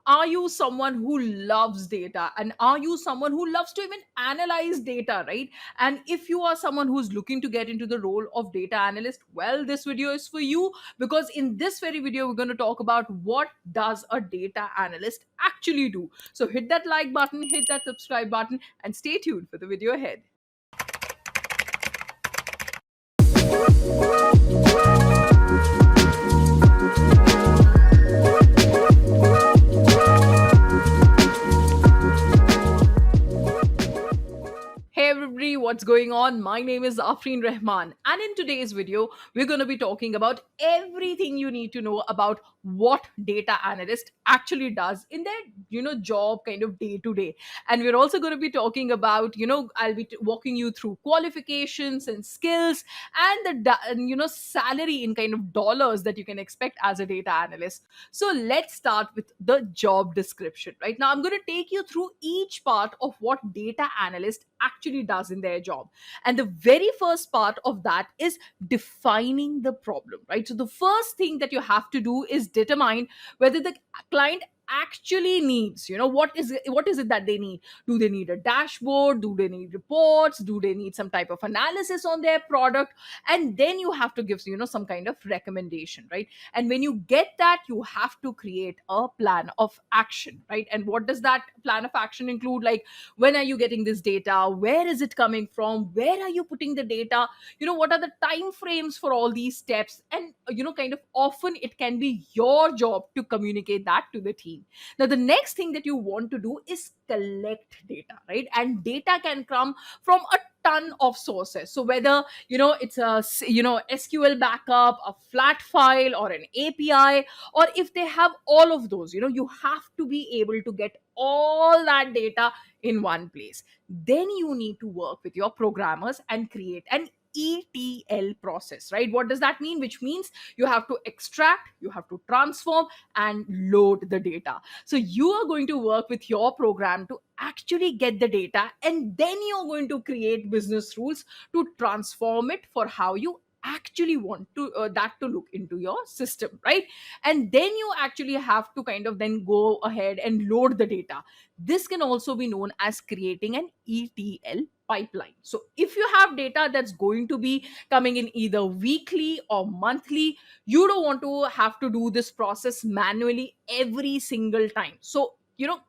Are you someone who loves data, and are you someone who loves to even analyze data, right? And if you are someone who's looking to get into the role of data analyst, well, this video is for you, because in this very video we're going to talk about what does a data analyst actually do. So hit that like button, hit that subscribe button, and stay tuned for the video ahead. Hey everybody, what's going on? My name is Afreen Rahman, and in today's video, we're going to be talking about everything you need to know about what data analyst actually does in their job kind of day to day. And we're also going to be talking about, I'll be walking you through qualifications and skills and the salary in kind of dollars that you can expect as a data analyst. So let's start with the job description. Right now, I'm going to take you through each part of what data analyst actually does in their job. And the very first part of that is defining the problem, right? So the first thing that you have to do is determine whether the client actually needs, what is it that they need. Do they need a dashboard? Do they need reports? Do they need some type of analysis on their product? And then you have to give some kind of recommendation, right? And when you get that, you have to create a plan of action, right? And what does that plan of action include? Like, when are you getting this data? Where is it coming from? Where are you putting the data? What are the time frames for all these steps? And kind of often it can be your job to communicate that to the team. Now, the next thing that you want to do is collect data, right? And data can come from a ton of sources. So whether it's a SQL backup, a flat file, or an API, or if they have all of those, you have to be able to get all that data in one place. Then you need to work with your programmers and create an ETL process, right? What does that mean? Which means you have to extract, you have to transform, and load the data. So you are going to work with your program to actually get the data, and then you're going to create business rules to transform it for how you actually want to that to look into your system, right? And then you actually have to kind of then go ahead and load the data. This can also be known as creating an ETL pipeline. So if you have data that's going to be coming in either weekly or monthly, you don't want to have to do this process manually every single time. So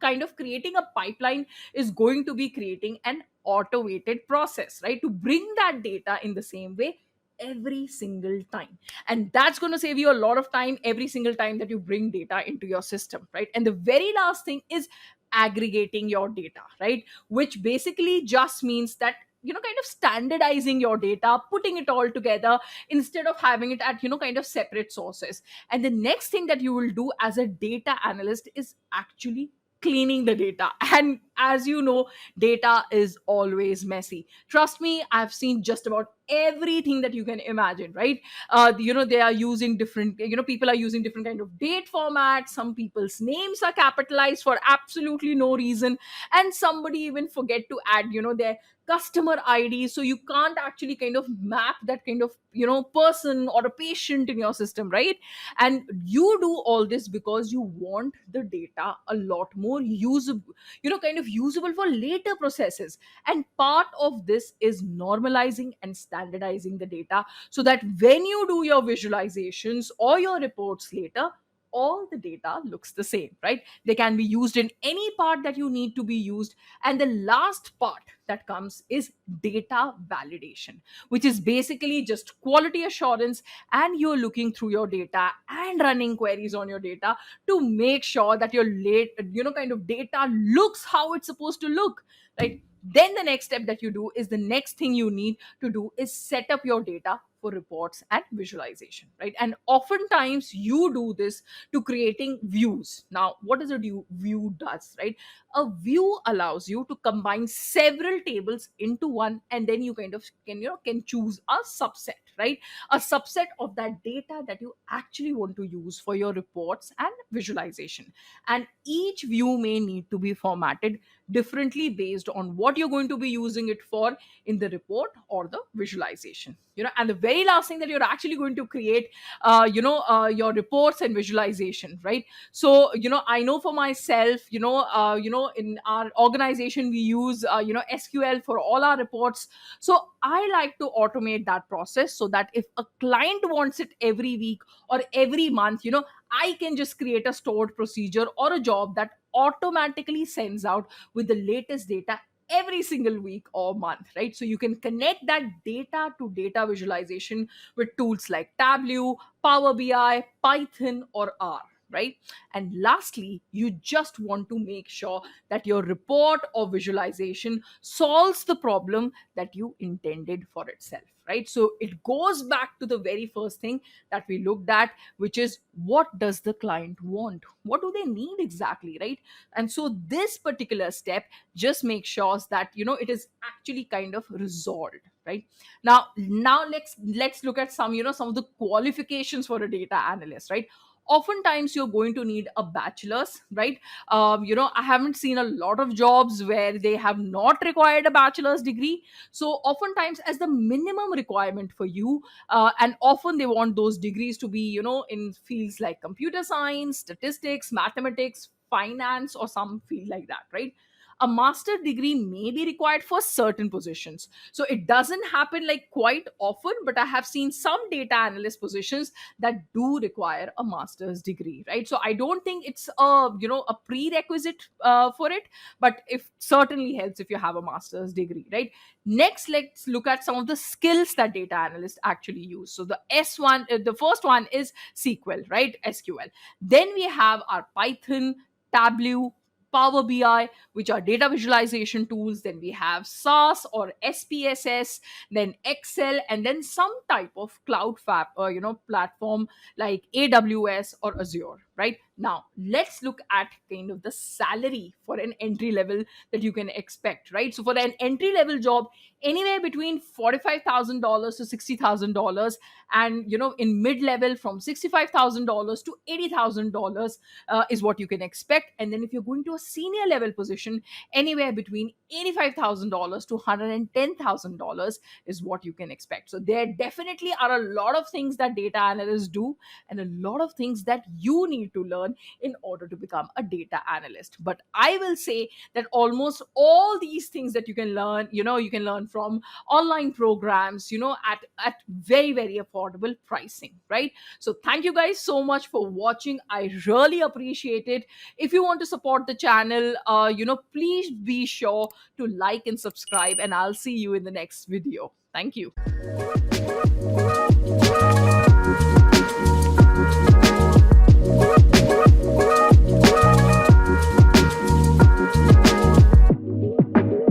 kind of creating a pipeline is going to be creating an automated process, right, to bring that data in the same way every single time. And that's going to save you a lot of time every single time that you bring data into your system, right? And the very last thing is aggregating your data, right? Which basically just means that kind of standardizing your data, putting it all together instead of having it at kind of separate sources. And the next thing that you will do as a data analyst is actually cleaning the data. And as you know, data is always messy. Trust me, I've seen just about everything that you can imagine, right? They are using different, people are using different kind of date formats. Some people's names are capitalized for absolutely no reason, and somebody even forget to add their customer ID, so you can't actually kind of map that kind of person or a patient in your system, right? And you do all this because you want the data a lot more usable, kind of usable for later processes. And part of this is normalizing and standardizing the data, so that when you do your visualizations or your reports later, all the data looks the same, right? They can be used in any part that you need to be used. And the last part that comes is data validation, which is basically just quality assurance. And you're looking through your data and running queries on your data to make sure that your late kind of data looks how it's supposed to look, right? Then the next step that you do is, the next thing you need to do is set up your data for reports and visualization, right? And oftentimes you do this to creating views. Now, what does a view does, right? A view allows you to combine several tables into one, and then you kind of can choose a subset, right? A subset of that data that you actually want to use for your reports and visualization. And each view may need to be formatted differently based on what you're going to be using it for in the report or the visualization. and the very last thing that you're actually going to create your reports and visualization, right? So I know for myself, in our organization we use SQL for all our reports. So I like to automate that process so that if a client wants it every week or every month, I can just create a stored procedure or a job that automatically sends out with the latest data every single week or month, right? So you can connect that data to data visualization with tools like Tableau, Power BI, Python, or R, right? And lastly, you just want to make sure that your report or visualization solves the problem that you intended for itself, right? So it goes back to the very first thing that we looked at, which is what does the client want? What do they need exactly, right? And so this particular step just makes sure that it is actually kind of resolved, right? Now let's look at some of the qualifications for a data analyst, right? Oftentimes you're going to need a bachelor's, right? I haven't seen a lot of jobs where they have not required a bachelor's degree. So oftentimes as the minimum requirement for you, and often they want those degrees to be in fields like computer science, statistics, mathematics, finance, or some field like that, right? A master degree may be required for certain positions. So it doesn't happen like quite often, but I have seen some data analyst positions that do require a master's degree, right? So I don't think it's a prerequisite for it, but if certainly helps if you have a master's degree, right? Next, let's look at some of the skills that data analysts actually use. So the first one is SQL, right? SQL. Then we have our Python, Tableau, Power BI, which are data visualization tools. Then we have SAS or SPSS, then Excel, and then some type of platform like AWS or Azure, right? Now, let's look at kind of the salary for an entry level that you can expect, right? So, for an entry level job, anywhere between $45,000 to $60,000, and in mid level from $65,000 to $80,000 is what you can expect. And then if you're going to a senior level position, anywhere between $85,000 to $110,000 is what you can expect. So there definitely are a lot of things that data analysts do, and a lot of things that you need to learn in order to become a data analyst. But I will say that almost all these things that you can learn, you can learn from online programs, at very, very affordable pricing, right? So thank you guys so much for watching. I really appreciate it. If you want to support the channel, please be sure to like and subscribe, and I'll see you in the next video. Thank you.